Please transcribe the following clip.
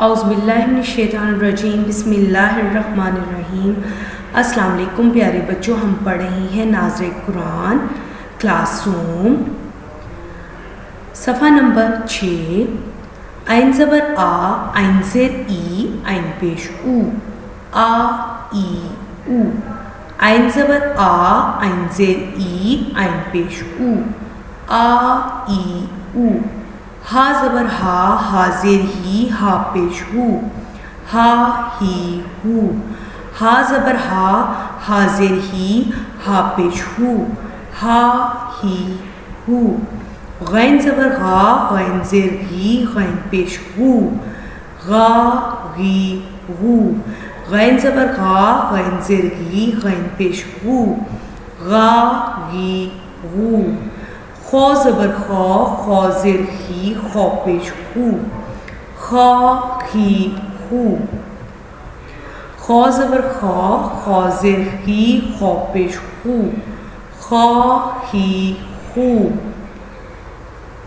اعوذ باللہ من الشیطان الرجیم، بسم اللہ الرحمن الرحیم۔ السلام علیکم پیارے بچوں، ہم پڑھ رہے ہیں ناظرہ قرآن کلاس روم، صفحہ نمبر 6۔ عین زبر آ، عین زیر ای، عین پیش او، آ ای او۔ عین زبر آ، عین زیر ای، عین پیش او، آ ای او۔ ہا زبر ہا، ہا زیر ہی، ہا پیش ہو، ہا ہی ہو۔ ہا زبر ہا، ہا زیر ہی، ہا پیش ہو، ہا ہی ہو۔ غین زبر غا، غین زیر غی، غین پیش ہو، غا غی غو۔ غین زبر غا، غین زیر غی، غین پیش ہو، غا غی غو۔ خو زبر خو، خو زیر خی، خو پیش ہو، خا خی خو۔ خو زبر خو، خو زیر خی، خو پیش ہو، خا ہی خو۔